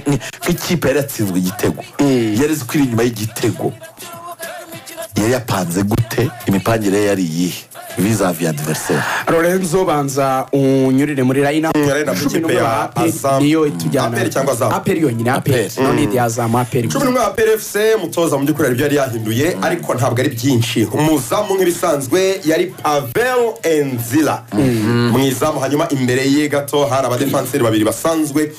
nk'ikipe yari yatsinzwe igitego yari izi kwiri inyuma y'igitego yari yapanze gute imipangire ye yari iyihe vis-a-vis adversaire. Lorenzo banza unyurire muri line-up ikipe ya Azam niyo itujyana APR cyangwa Azam APR yonyine APR none ndi Azam APR 11 APR FC mutoza mu by'ukuri byari yahinduye ariko ntabwo ari byinshi. Umuzamu nk'ibisanzwe yari Pavel Enzila mwizamu, hanyuma imbere ye gato hari abadefenseri babiri basanzwe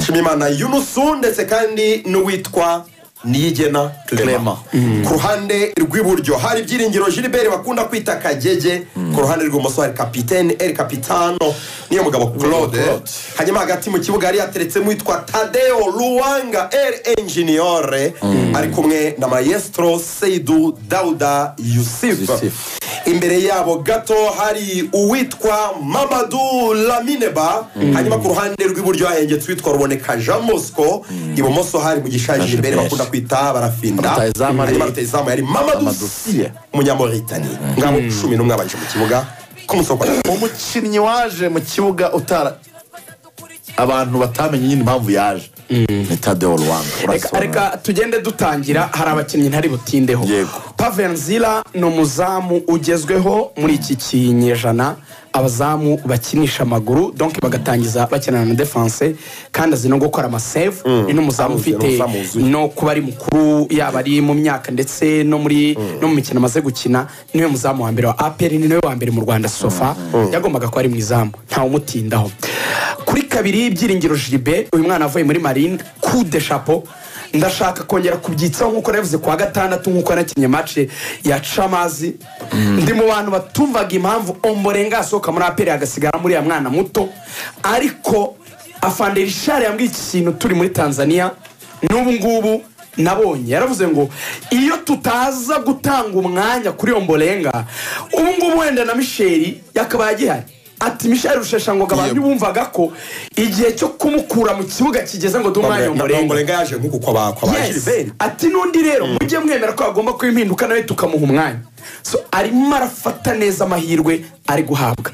Shimimana Yunusu ndetse kandi n'uwitwa Niyigena Clement. Ku ruhande rw'iburyo hari Byiringiro Gilbert bakunda kwita Kagege, ku ruhande rw'imoso hari Capitaine El Capitano niyo mugabo Claude, hanyuma hagati mu kibuga yari yateretsemo witwa Tadeo Luanga El Engineer ari kumwe na Maestro Seydou Dauda Yusuf. Imbere yabo gato hari uwitwa Mamadou Lamineba, hanyuma ku ruhande rw'iburyo hahengetse witwa Ruboneka Jean Mosco, ibumoso hari mu gishaje imbere bakunda kwita Barafinda, hanyuma rutayizamu yari Mamadou Sy Munyamauritanie. Ngabo 11 abanje mu kibuga kumusoko. Umukinnyi waje mu kibuga utara abantu batamenye nyine impamvu yaje ni Tadeo Luanga. Reka tugende dutangira, hari abakinnyi ntari butindeho. Pavel Enzila ni umuzamu ugezweho muri iki kinyejana, abazamu bakinisha amaguru donc bagatangiza bakenana na defense kandi azi no gukora amasave. Ni n'umuzamu ufite no kuba ari mukuru yaba ari mu myaka ndetse no mu mikino amaze gukina. Niwe muzamu wa mbere wa APR, ni nawe wa mbere mu Rwanda sofa yagombaga ko ari mu izamu nta umutindaho. Kuri kabiri Byiringiro Gilbert, uyu mwana avuye muri Marine, coup de chapeau. Ndashaka kongera kubyitsaho nkuko navuze kwa gatandatu nkuko nakinye match ya Chamazi. Ndi mu bantu batumvaga impamvu Ombolenga asohoka muri APR agasigara muri ya mwana muto, ariko afande Richard yambwiye iki kintu turi muri Tanzania n'ubu ngubu nabonye yaravuze ngo iyo tutaza gutanga umwanya kuri Ombolenga ubu ngubu wenda na Michel yakabaye gihari. Ati Michel Rusheshangoga abantu bumvaga ko igihe cyo kumukura mu kibuga kigeze ngo dumwanya Ombolenga yaje nkuko kwa Gilbert. Ati nundi rero mujye mwemera ko agomba kwimpinduka nawe tukamuha umwanya. So arimo arafata neza amahirwe ari guhabwa.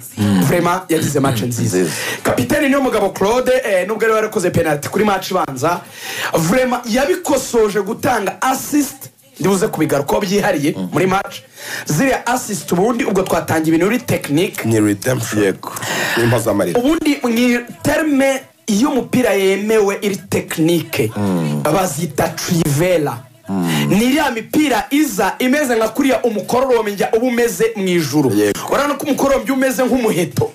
Vraiment yagize match nziza. Kapiteni niyo mugabo Claude nubwo ari warakoze penalty kuri match ibanza, vraiment yabikosoje gutanga assist. Ndibuze kubigaruka byihariye muri match ziriya assist. Ubundi ubwo twatangiye ibintu uri technique ni redemption yego n'imbazamarira. Ubundi mu terme iyo umupira yemewe iri technique bazita trivela. Niriya mipira iza imeze nka kuriya umukororombya uba umeze mu ijuru. Urabona ko umukororombya umeze nk'umuheto.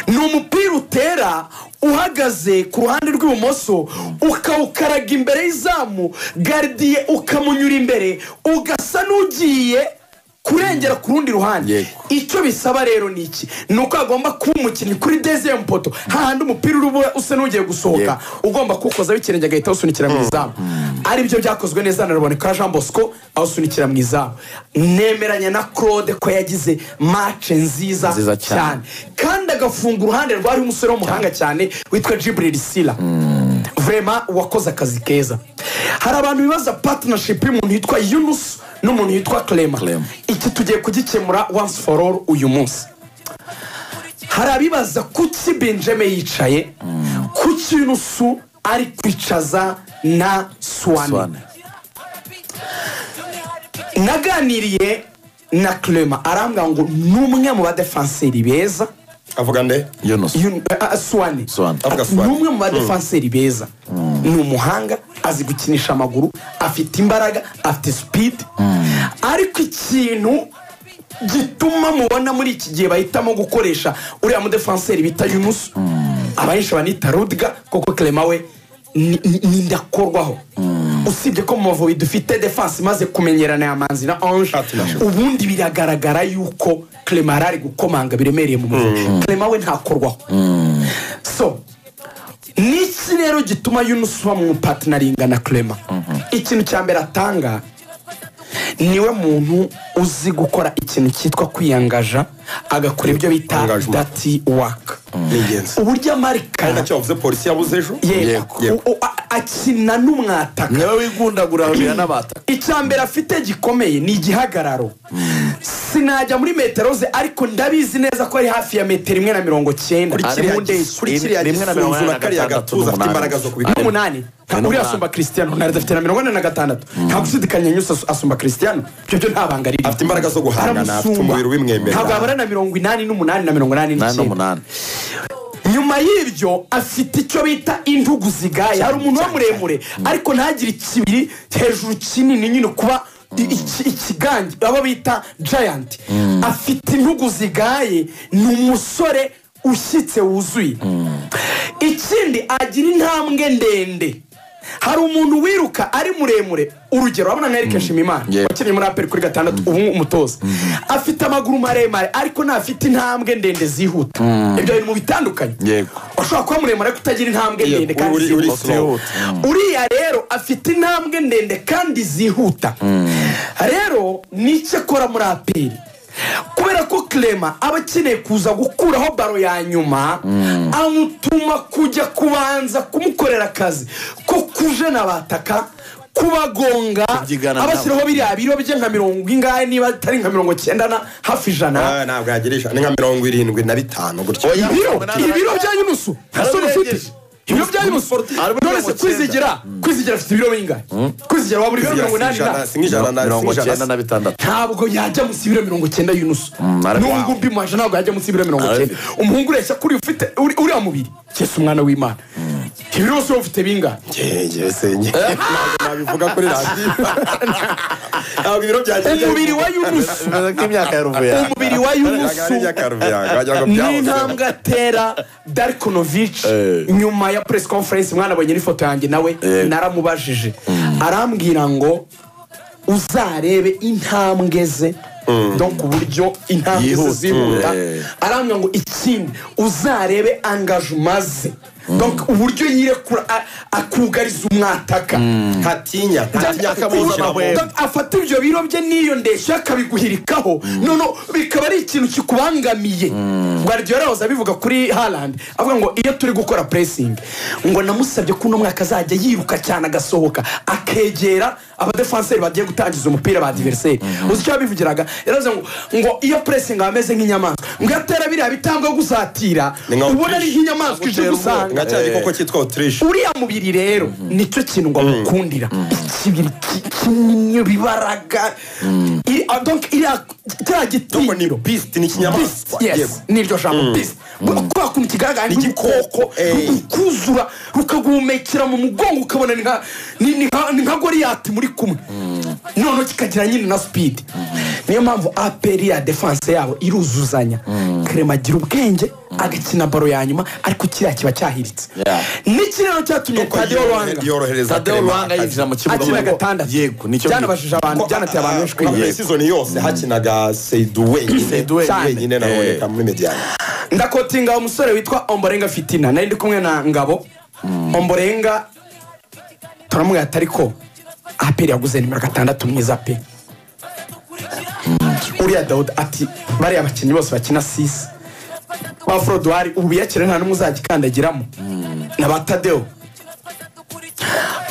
Ni umupira utera uhagaze ku ruhande rw'ibumoso ukawukaraga imbere y'izamu, gardie ukamunyura imbere ugasa n'ugiye kurengera ku rundi ruhande. Icyo bisaba rero ni iki? Nuko agomba kuba umukinnyi kuri deuxième poto, hahandi umupira urubuye usa n'ugiye gusohoka ugomba kukoza bikirenge agahita usunikira mu izamu. Ari byo byakozwe neza na Ruboneka Jean Bosco awusunikira mu izamu. Nemeranya na Claude ko yagize match nziza cyane kandi agafunga uruhande rwari umusore w'umuhanga cyane witwa Djibril Sila. Vraiment wakoze akazi keza. Hari abantu bibaza partnership y'umuntu yitwa Yunus n'umuntu yitwa Clement. Iki tugiye kugikemura once for all uyu munsi. Hari abibaza kuki Benjamin yicaye, kuki Yunusu ari kwicaza na Swane. Naganiriye na Clement arambwira ngo numwe mu badefenseri beza. Avuga nde? Yunus Swane. Numwe mu badefenseri beza. Ni umuhanga, azi gukinisha amaguru, afite imbaraga, afite speed. Ariko ikintu gituma mubona muri iki gihe bahitamo gukoresha uriya mu defenseur bita Yunus, abayisha banita Rudiger, koko Clement we ni ndakorwaho. Usibye ko mu Mavubi dufite defense maze kumenyerana ya Manzi na Ange, ubundi biragaragara yuko Clement ari gukomanga biremereye mu Mavubi. Clement we ntakorwaho. So niki rero gituma Yunus wa mu partneringa na Clement? Ikintu cyambere atanga niwe muntu uzi gukora ikintu cyitwa kwiyangaja, agakora ibyo bita dirty work. Uburyo amarika nacyo bavuze polisi yabuze ejo akina n'umwataka, niwe wigundagura babira n'abataka. Icyambere afite gikomeye ni igihagararo. Sinajya muri metero ze ariko ndabizi neza ko ari hafi ya metero 1.90 kuri kiriya rimwe na 1.90 gatuza afite imbaraga zo kubita 8 uriya asumba Cristiano Ronaldo afite na 46 nta gushidikanya nyuso asumba Cristiano cyo nta banga riri afite imbaraga zo guhangana afite umubiri w'imwemera ntabwo abara na 88 na 89 nyuma y'ibyo afite icyo bita intugu zigaye hari umuntu wa muremure ariko ntagire ikibiri hejuru kinini nyine kuba ikigangi abo bita giant afite intugu zigaye ni umusore ushyitse wuzuye ikindi agira intambwe ndende hari umuntu wiruka ari muremure urugero wabona nka Eric Shimimana wakinnye muri APR kuri 6 ubu umutoza afite amaguru maremare ariko ntafite intambwe ndende zihuta ibyo biri mu bitandukanye ashobora kuba muremure ariko utagira intambwe ndende kandi zihuta uriya rero afite intambwe ndende kandi zihuta rero nicyo akora muri APR kubera ko Clement aba akeneye kuza gukuraho baro ya nyuma amutuma kujya kubanza kumukorera akazi ko kujena bataka kubagonga abashyiraho biriya biro bye nka 70 ingahe niba atari nka 90 na hafi ijana ntabwo yagirisha ni nka 75 gutyo ibiro byanyu nusu hasoni ufite ibiro byanyu nusu none se kwizigira afite ibiro bingahe kwizigira waburi 80 ntabwo yajya mu sibiro 90 y'unusu nubwo mbimaje ntabwo yajya mu sibiro 90 umuhungu ureshya kuri ufite uriya mubiri cyese umwana w'Imana ibiro so ufite bingahe senye nabivuga kuri radio ntabwo ibiro byagiye umubiri wa y'unusu nk'imyaka ya Ruvuya umubiri wa y'unusu ni intambwe atera Darkonovic nyuma ya press conference mwana abonye n'ifoto yanjye nawe naramubajije arambwira ngo uzarebe intambwe ze donc uburyo intambwe ze zihuta arambwira ngo ikindi uzarebe engagement ze donc uburyo yirekura akugariza umwataka hatinya afata ibyo biro bye niyo ndeshya akabiguhirikaho nono bikaba ari ikintu kikubangamiye Guardiola waza bivuga kuri Haaland avuga ngo iyo turi gukora pressing ngo namusabye ko no mwaka azajya yiruka cyane agasohoka akegera abadefenseur bagiye gutangiza umupira ba adversaire uzicyo yabivugiraga yaravuze ngo iyo pressing ameze nk'inyamaswa ngo atera biriya bitambwe gusatira ubona ari nk'inyamaswa ije gusanga ngacyari koko cyitwa Autriche uriya mubiri rero nicyo kintu ngo amukundira ikibiri kinini bibaraga donc iriya gitinyiro beast ni kinyamaswa niryo jambo beast kwa kuntu kigaragara n'igikoko kuzura rukagumekera mu mugongo ukabona ni nka Goliath muri kumwe none kikagira nyine na speed niyo mpamvu APR ya defense yabo iruzuzanya Clement agira ubwenge agakina baro ya nyuma ariko kiriya kiba cyahiritse n'ikirero cyatumye Tadeo Rwanga yinjira mu kibuga akina gatandatu yego nicyo byanabashije abantu byanateye abantu benshi kuri season yose hakinaga Seydou wenyine naboneka muri Mediane ndakotinga umusore witwa Ombolenga Fitina nari ndi kumwe na Ngabo Ombolenga turamubwira atari ko APR yaguze nimero 6 mwiza pe uriya Daud ati bari abakinnyi bose bakina 6 ba Frodouari ubu yakire nta numwe uzagikandagiramo na Batadeo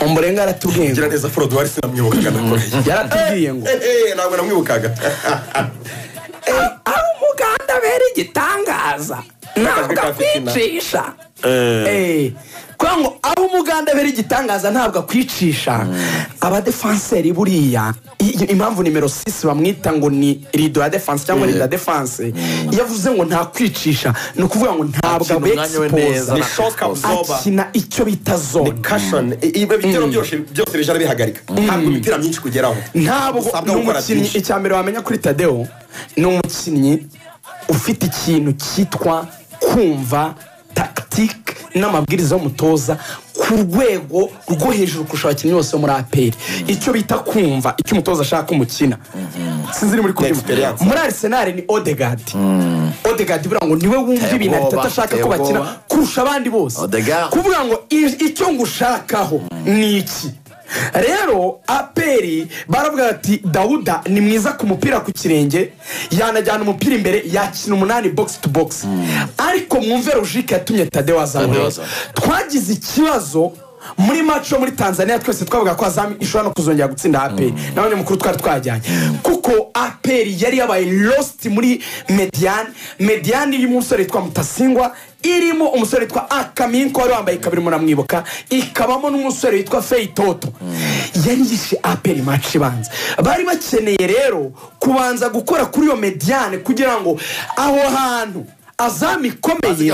Ombolenga aratubwiye gira neza Frodouari sinamwibukaga nakore yaratubwiye ngo ntabwo namwibukaga aho umuganda bere igitangaza ntabwo kwicisha kwango aho umuganda bere igitangaza ntabwo kwicisha abadefenseur buriya impamvu nimero 6 bamwita ngo ni rido ya defense cyangwa rido ya defense yavuze ngo nta kwicisha no kuvuga ngo ntabwo abexpose ni shock absorber akina icyo bita zone cushion ibe bitero byose bijana bihagarika ntabwo imipira myinshi kugeraho ntabwo n'umukinnyi icyambere wamenya kuri Tadeo ni umukinnyi ufite ikintu cyitwa kumva tactique n'amabwiriza y'umutoza ku rwego rwo hejuru kurusha abakinnyi bose muri APR icyo bita kumva icyo umutoza ashaka umukina sinzi muri kubyumva muri Arsenal ni Odegaard bura ngo niwe wumva ibintu atashaka ko bakina kurusha abandi bose kuvuga ngo icyo ngushakaho ni iki rero APR baravuga ati Dauda ni mwiza ku mupira ku kirenge yanajyana umupira imbere yakina 8 box to box ariko mwumve logique yatumye Tadeo azamura twagize ikibazo muri match yo muri Tanzania twese twavuga ko Azam ishobora no kuzongera gutsinda APR nabone mukuru twari twajyanye kuko APR yari yabaye lost muri Mediane irimo umusore witwa Mutasingwa irimo umusore witwa Akaminko wari wambaye kabiri muramwibuka ikabamo n'umusore witwa Feitoto yari yishe APR match ibanza bari bakeneye rero kubanza gukora kuri yo Mediane kugira ngo aho hantu Azam ikomeye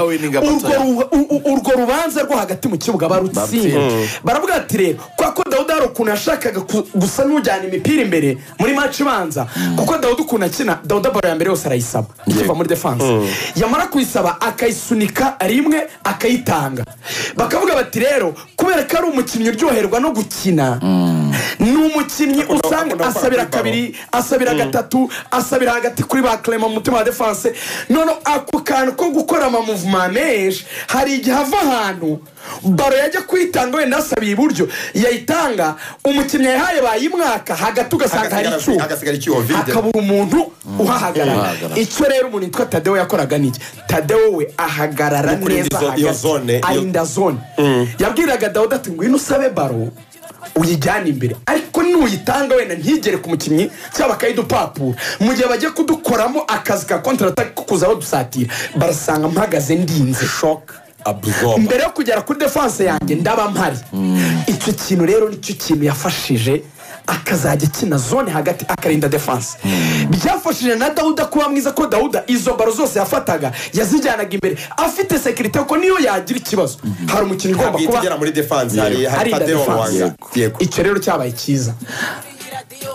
urwo rubanza rwo hagati mu kibuga barutsinda baravuga ati rero kwako Dawuda ari ukuntu yashakaga gusa n'ujyana imipira imbere muri match ibanza kuko Dawuda ukuntu akina Dawuda baro ya mbere yose arayisaba ikiva muri defense yamara kuyisaba akayisunika rimwe akayitanga bakavuga bati rero kubera ko ari umukinnyi uryoherwa no gukina ni umukinnyi usanga asabira kabiri asabira gatatu asabira hagati kuri ba Clement mutima wa defense none ako kantu ko gukora ama movement menshi hari igihe ava ahantu baro yajya kwitanga wenda asabiye iburyo yayitanga umukinnyi yahaye bayimwaka hagati ugasanga hari icyuho akabura umuntu uhahagarara icyo rero umuntu yitwa Tadeo yakoraga niki Tadeo we ahagarara neza hagati arinda zone yabwiraga Dawuda ati ngwino usabe baro uyijyana imbere ariko nuyitanga wenda ntigere ku mukinnyi cyaba kayidupapura mu gihe bagiye kudukoramo akazi ka counter attack kuzaho dusatira barasanga mpagaze ndinze shock absorb mbere yo kugera kuri defense yanjye ndaba mpari icyo kintu rero nicyo kintu yafashije akazajya kina zone hagati akarinda defense byafashije na Dawuda kuba mwiza ko Dawuda izo baro zose yafataga yazijyanaga imbere afite security ko niyo yagira ikibazo hari umukinnyi ugomba kuba kugera muri defense hari Tadeo wanjye icyo rero cyabaye cyiza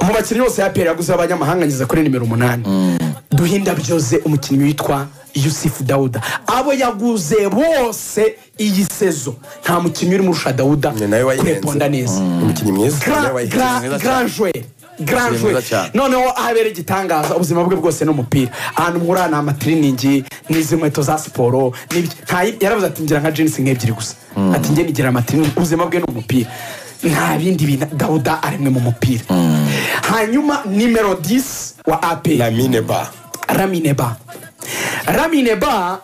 mu bakinnyi bose ya APR yaguze abanyamahanga ngize kuri nimero 8 duhinda byoze umukinnyi witwa Yusuf Dawuda abo yaguze bose iyi sezo nta mukinnyi uri murusha Dawuda kureponda neza umukinnyi mwiza grand joueur noneho ahabere igitangaza ubuzima bwe bwose n'umupira ahantu murana amatraining n'izi nkweto za siporo yaravuze ati ngira nka jeans nk'ebyiri gusa ati nge nigira amatraining ubuzima bwe n'umupira nta bindi bintu Dawuda arimwe mu mupira hanyuma numero 10 wa AP Lamine Ba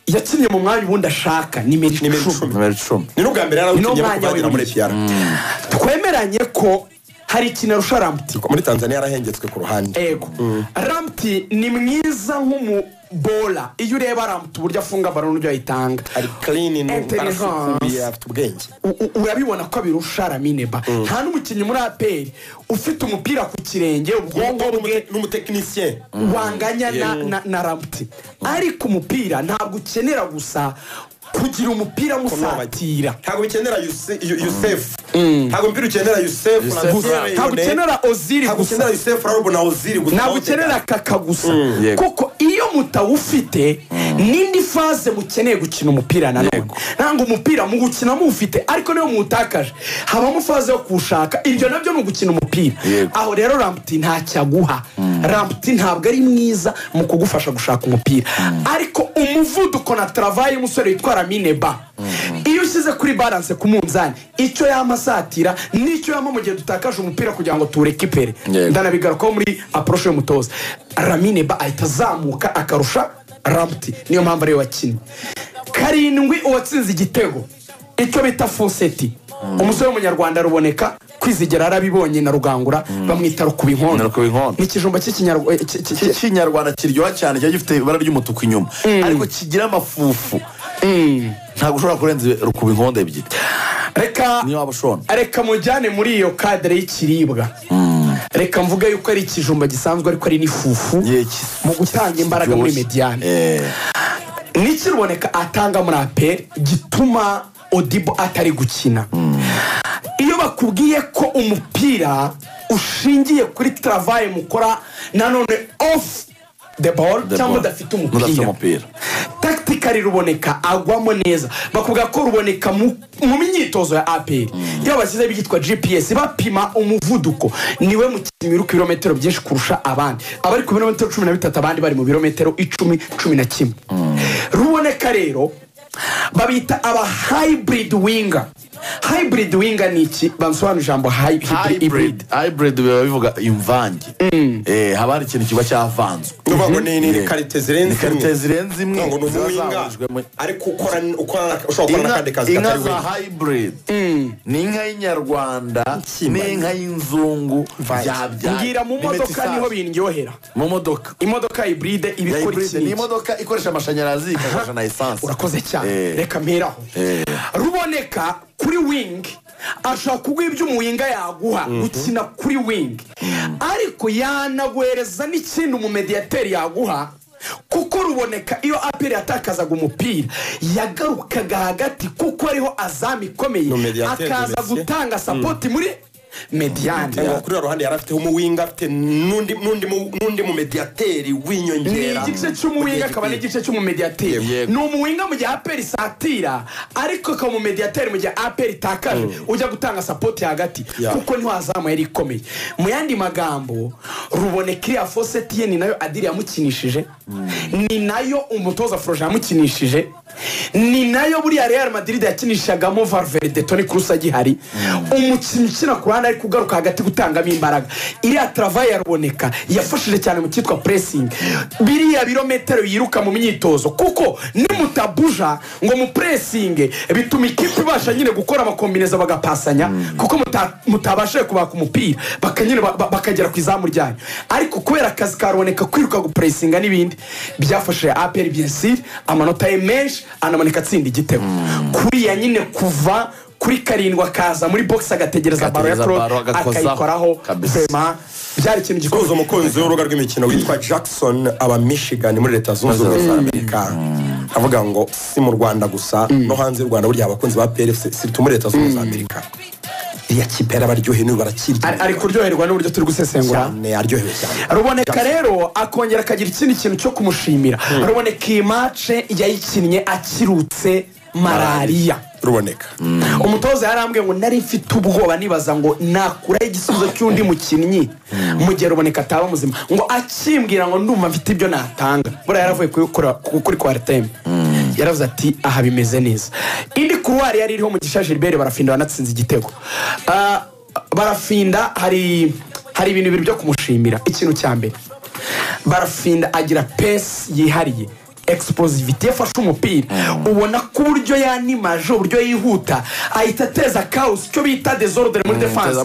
yakinnye mu mwanya ubundi ashaka nimero 10 ni n'ubwa mbere yararukinye kuvagira muri PR twemeranye ko hari ikintu arusha Ramti muri Tanzania yarahengetswe ku ruhande ego Ramti ni mwiza nk'umubola iyo ureba Ramti uburyo afunga baro n'uburyo ayitanga ari clean arasukuye afite ubwenge urabibona ko abirusha Lamine Ba nta n'umukinnyi muri APR ufite umupira ku kirenge ubwongo bwe n'umutekinicien wanganya na Ramti ariko umupira ntabwo ukenera gusa kugira umupira musatira ntabwo bikenera Yusef ntabwo mpira ukenera Yusef ntabwo ukenera Ozil ntabwo ukenera Yusef Raoul na Ozil gusa ntabwo ukenera Kaka gusa kuko iyo mutawufite nindi phase mukeneye gukina umupira nanone ntango umupira mu gukina mufite ariko niyo mutakaje habamo phase yo kushaka ibyo nabyo mu gukina umupira aho rero Ramti nta cyaguha Ramti ntabwo ari mwiza mu kugufasha gushaka umupira ariko umuvuduko na travail y'umusore witwa Lamine Ba iyo ushyize kuri balance ku munzani icyo yamasatira nicyo yama mu gihe dutakaje umupira kugira ngo turekipere ndanabigarukaho muri approche y'umutoza Lamine Ba ahita azamuka akarusha Ramti niyo mpamvu ariyo wakinnye karindwi uwatsinze igitego icyo bita Foseti umusore w'umunyarwanda ruboneka kwizigera arabibonye na Rugangura bamwita Rukubinkondo n'ikijumba cy'ikinyarwanda kiryoha cyane cyo gifite ibara ry'umutuku inyuma ariko kigira amafufu ntabwo ushobora kurenza Rukubinkondo ebyiri reka mujyane muri iyo kadere y'ikiribwa reka mvuge yuko ari ikijumba gisanzwe ariko ari n'ifufu mu gutanga imbaraga muri Mediane n'ikiruboneka atanga muri APR gituma Odibo atari gukina iyo bakubwiye ko umupira ushingiye kuri travail mukora nanone off the ball cyangwa udafite umupira tactically ruboneka agwamo neza bakubwira ko ruboneka mu myitozo ya APR iyo bashyize byitwa GPS bapima umuvuduko niwe mukinnyi uri kilometero byinshi kurusha abandi abari ku birometero 13 abandi bari mu birometero 10-11 ruboneka rero babita aba hybrid winger hybrid winga ni iki bansobanura ijambo hybrid hybrid biba bivuga imvange haba hari ikintu kiba cyavanzwe ngo ni karite zirenze imwe ngo ni umuwinga ariko ushobora gukora n'akandi kazi inka katari za winga hybrid ni inka y'inyarwanda n'inka y'inzungu ngira mu modoka niho bindyohera mu modoka imodoka hybrid ibikora iki ni imodoka ikoresha amashanyarazi ikoresha na essence urakoze cyane reka mperaho ruboneka kuri wing ashaka kuguha ibyo umuwinga yaguha gukina kuri wing ariko yanaguhereza n'ikindi umumediyateri yaguha kuko ruboneka iyo aperi yatakazaga umupira yagarukaga hagati kuko ariho azamu ikomeye akaza gutanga sapoti muri mediane kuri ruhande yarafite umuwinga afite nundi mu mediateri w'inyongera ni igice cy'umuwinga akaba n'igice cy'umumediateri ni umuwinga mu gihe aperi satira ariko akaba umumediateri mu gihe aperi itakaje ujya gutanga sapoti hagati kuko niho azamu yari ikomeye mu yandi magambo ruboneka iriya foseti ye ni nayo adiri yamukinishije ni nayo umutoza Froje yamukinishije ni nayo buriya Real Madrid yakinishagamo Valverde Toni Kroos agihari umukinnyi ukina ku ruhande ari kugaruka hagati gutangamo imbaraga iriya travail yaruboneka yafashije cyane mu cyitwa pressing biriya birometero yiruka mu myitozo kuko nimutabuja ngo mu pressing bituma ikipe ibasha nyine gukora amakombineza bagapasanya kuko mutabashe kubaka umupira bakanyine bakagera ku izamu ryanyu ariko kubera akazi karuboneka kwiruka gupressinga n'ibindi byafashije APR bien sûr amanota ye menshi anaboneka atsinda igitego kuriya nyine kuva kuri karindwi akaza muri box agategereza baro ya pro akayikoraho vraiment byari ikintu gikomeye umukunzi w'urubuga rw'imikino witwa Jackson aba Michigan muri leta zunze ubumwe za Amerika avuga ngo si mu Rwanda gusa no hanze y'u Rwanda burya abakunzi ba PFC si muri leta zunze ubumwe za Amerika iriya kipe y'abaryohe n'ubu barakirya ari kuryoherwa n'uburyo turi gusesengura cyane aryohewe cyane ruboneka rero akongera akagira ikindi kintu cyo kumushimira ruboneka iyi match yayikinnye akirutse malaria ruboneka umutoza yarambwiye ngo nari mfite ubwoba nibaza ngo nakura igisubizo cy'undi mukinnyi mu gihe ruboneka ataba muzima ngo akimbwira ngo ndumva mfite ibyo natanga buriya yaravuye kuri quartem yaravuze ati aha bimeze neza indi kuruwari yari iriho Mugisha Gilbert barafinda banatsinze igitego barafinda hari ibintu bibiri byo kumushimira ikintu cya mbere barafinda agira pace yihariye explosivity yafashe umupira ubona ku buryo yanimaje uburyo yihuta ahita ateza chaos cyo bita desordre muri defense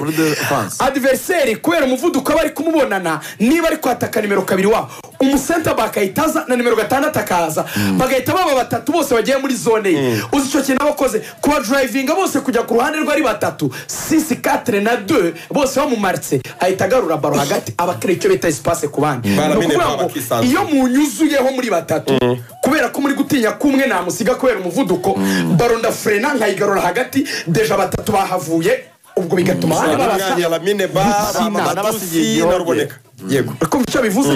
adversaire kubera umuvuduko bari kumubonana niba ari kwataka nimero 2 wabo umusenta bakayitaza na nimero 6 akaza bagahita baba batatu bose bagiye muri zone ye uzi cyo kintu abakoze kuba driving bose kujya ku ruhande rwari batatu 6 4 na 2 bose bo mu martse ahita agarura baro hagati abakire cyo bita espace ku bandi iyo munyuzuyeho muri batatu kubera ko muri gutinya kumwe namusiga kubera umuvuduko baro ndafrena nkayigarura hagati deja batatu bahavuye ubwo bigatuma abandi babasha Lamine Ba n'abasigiye ruboneka yego ko icyo bivuze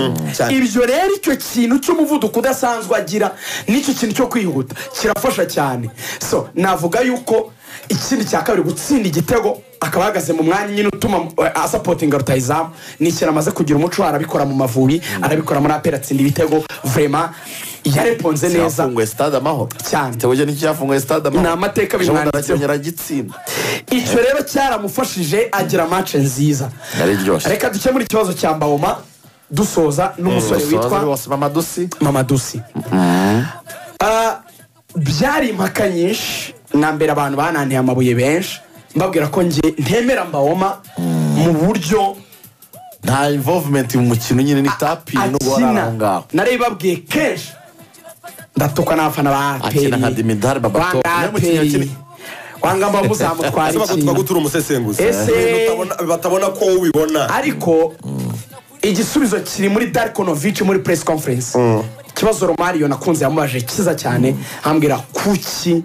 ibyo rero icyo kintu cy'umuvuduko udasanzwe agira n'icyo kintu cyo kwihuta kirafasha cyane so navuga yuko ikindi cya kabiri gutsinda igitego akaba ahagaze mu mwanya nyine utuma asapotinga rutayizamu ni ikintu amaze kugira umuco arabikora mu Mavubi arabikora muri APR atsinda ibitego vraiment yareponze neza yafunguye stade amahoro cyane tewe ni cyafunguye stade amahoro na amateka bimwanditseho yaragitsinda icyo rero cyaramufashije agira match nziza reka duke muri ikibazo cya Mbawoma dusoza n'umusore witwa Mamadusi byari impaka nyinshi na mbere abantu bananiye amabuye benshi mbabwira ko nge ntemera Mbawoma mu buryo nta involvement mu mukino nyine ni tapi n'ubwo ngaho nari babwiye kenshi ndatuka n'abafana ba akina nka Dimidar Babato wanga mba muzamutwara iki bagutura umusesenguzi batabona ko ubibona ariko igisubizo kiri muri Darkonovic muri press conference kibazo Romario nakunze yamubaje kiza cyane ambwira kuki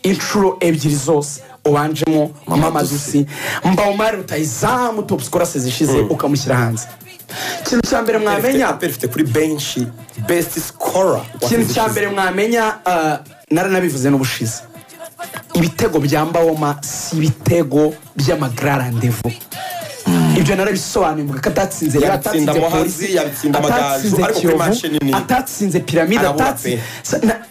inshuro ebyiri zose ubanjemo Mamadusi Mbawoma rutayizamu top scorer zishize ukamushyira hanze ikintu cya mbere mwamenya perfect kuri bench best scorer ikintu cya mbere mwamenya naranabivuze n'ubushize ibitego bya Mbawoma si ibitego by'amagra rendezvous ibyo narabisobanuye mvuga ko atatsinze yatsinda Muhazi yatsinda Amagaju ariko kuri match nini atatsinze Piramide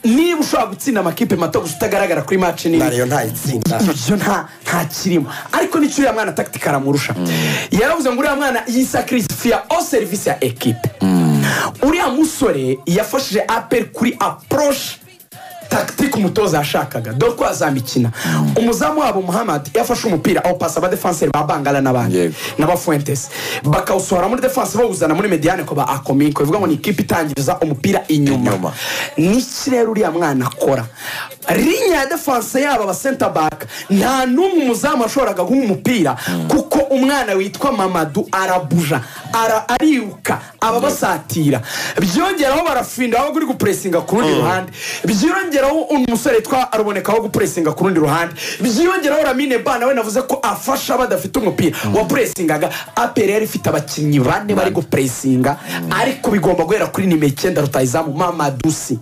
niba ushobora gutsinda amakipe mato gusa utagaragara kuri match nini nariyo ntayitsinda ibyo nta kirimo ariko nicyo uriya mwana tactique aramurusha yaravuze ngo uriya mwana yisacrifice au service ya equipe uriya musore yafashije APR kuri approche tactique umutoza yashakaga dore ko azamikina umuzamu wabo Muhammad yafashe umupira aho passa aba defenseur ba Bangala n'abandi n'aba Fuentes bakawusohora muri defense bawuzana muri mediane ko ba Akomiko bivuga ngo ni ikipe itangiriza umupira inyuma n'iki rero uriya mwana akora linya ya defense yabo ba center back nta numwe umuzamu ashoboraga guha umupira kuko umwana witwa Mamadou arabuja ariuka aba basatira byongeraho barafinda aho guri gupressinga ku rundi ruhande byongeraho umusore twa arubonekaho gupressinga ku rundi ruhande byongeraho Lamine Ba nawe navuze ko afasha badafite umupira wa pressingaga APR yari ifite abakinnyi bane bari gupressinga ariko bigomba guhera kuri nimero 9 rutayizamu Mamadusi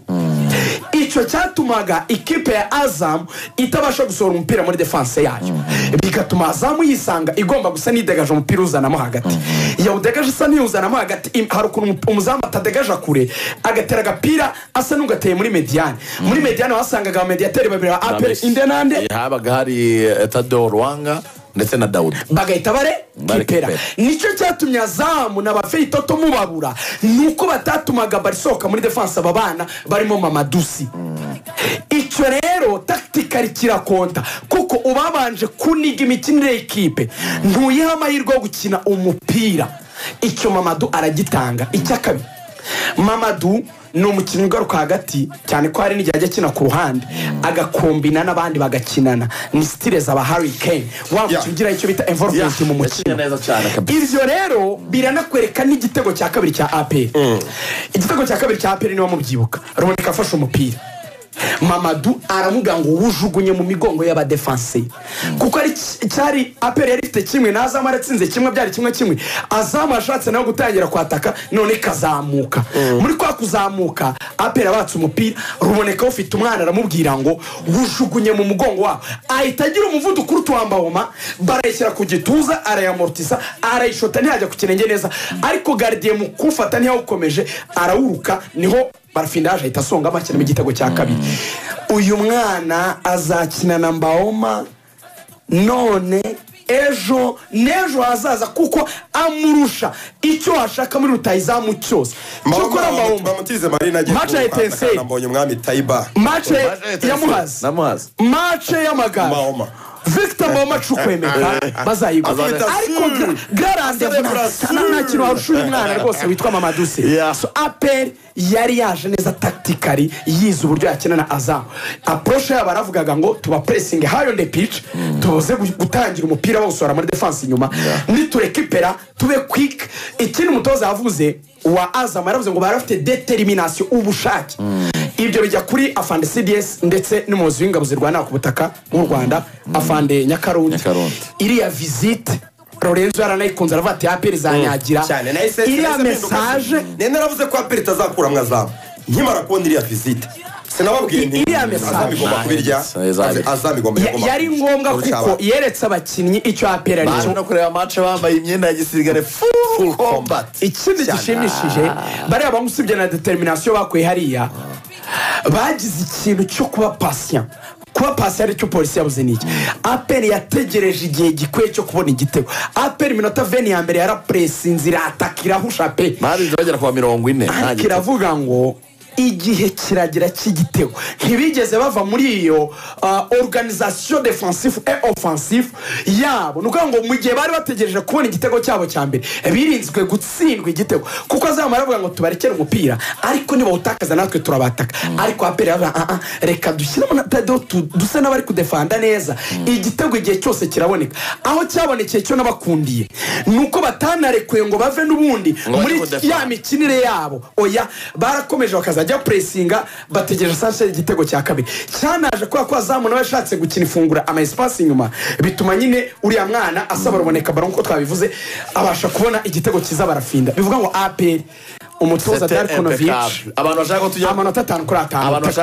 icyo cyatumaga ikipe ya Azam itabasha gusohora umupira muri defense yayo bigatuma Azam yisanga igomba gusa nidegaje umupira uzanamo hagati yawudegaje isa niyuzanamo hagati hari ukuntu umuzamu atadegaje kure agatera agapira asa n'ugateye muri mediane wasangaga mediateri babiri ba APR inde nande habaga hari Tadeo Rwanga ndetse na Daudi bagahita kipera nicyo cyatumye Azamu n'abafeyi toto mubabura nuko batatumaga barisohoka muri defense ababana barimo Mamadusi icyo rero tactically kirakonta kuko ubabanje kuniga imikinire y'ikipe ntuyiha amahirwe yo gukina umupira icyo Mamadou aragitanga icyakabiri Mamadou ni umukinnyi ugaruka hagati cyane ko hari n'igihe ajya akina ku ruhande agakombina n'abandi bagakinana ni style z'aba Harry Kane wamukingira icyo bita involvement mu mukino ivyo rero biranakwereka n'igitego cya kabiri cya APR igitego cya kabiri cya APR niwe mubyibuka ruboneka afashe umupira Mamadou aramuga ngo wujugunye mu migongo y'aba defense kuko ari cyari APR yari ifite kimwe na Azam aratsinze kimwe byari kimwe Azam ashatse nayo gutangira kwataka none kazamuka muri kwa kuzamuka APR abatse umupira ruboneka ufite umwana aramubwira ngo wujugunye mu mugongo wa ahitagira umuvuduko urutwambahoma bareshyira ku gituza arayamortisa arayishota ntihajya ku kirenge neza ariko gardien mu kufata ntiyawukomeje arawuruka niho barafindaje ahita asonga amakina mu gitego cya kabiri uyu mwana azakina na Mbaoma none ejo nejo azaza kuko amurusha icyo ashaka muri rutayizamu cyose cyuko Mbaoma bamutize Marina match ya Etensei nambonye umwami Taiba match ya Muhazi match ya Magara Victor Mbaoma chukwemeka bazayigwa ariko garande nta kintu harusha uyu mwana rwose witwa Mamadusi so APR yari yaje neza tactically yize uburyo yakina na Azam approche yabo aravugaga ngo tuba pressing high on the pitch tuze gutangira umupira bawusora muri defense inyuma niturekipera tube quick ikindi umutoza yavuze wa Azam aravuze ngo barafite determination ubushake ibyo bijya kuri Afande CDS ndetse n'umuyobozi w'ingabo zirwana ku butaka mu Rwanda Afande Nyakarundi iriya visite Lorenzo yaranayikunze aravuga ati APR zanyagira iriya message naravuze ko APR itazakura mu Azam nkimara kubona iriya visite sinababwiye nti iriya message Azam igomba yari ngombwa kuko yeretse abakinnyi icyo APR ari cyo no kureba match bambaye imyenda ya gisirikare full combat ikindi gishimishije bari abangusibye na determination bakuye hariya bagize ikintu cyo kuba patient ari cyo polisi yabuze niki APR yategereje igihe gikwiye cyo kubona igitego APR minota 20 ya mbere yarapressinze iratakira hushape mari bagera kwa 40 kiravuga ngo igihe kiragira cy'igitego ntibigeze bava muri iyo organisation défensive et offensive yabo nuko ngo mu gihe bari bategereje kubona igitego cyabo cya mbere birinzwe gutsindwa igitego kuko Azam aravuga ngo tubarekere umupira ariko niba utakaza natwe turabataka ariko APR reka dushyiramo na Tadeo dusa n'abari kudefanda neza igitego igihe cyose kiraboneka aho cyabonekeye cyo nabakundiye nuko batanarekuye ngo bave n'ubundi muri ya mikinire yabo oya barakomeje bakaza ajya pressinga bategereje sanse igitego cya kabiri cyanaje kwa Azam nawe yashatse gukina ifungura ama espace inyuma bituma nyine uriya mwana asaba ruboneka baron ko twabivuze abasha kubona igitego kiza barafinda bivuga ngo APR umutoza Darkonovic abantu bashaka ko tujya amanota 5 kuri 5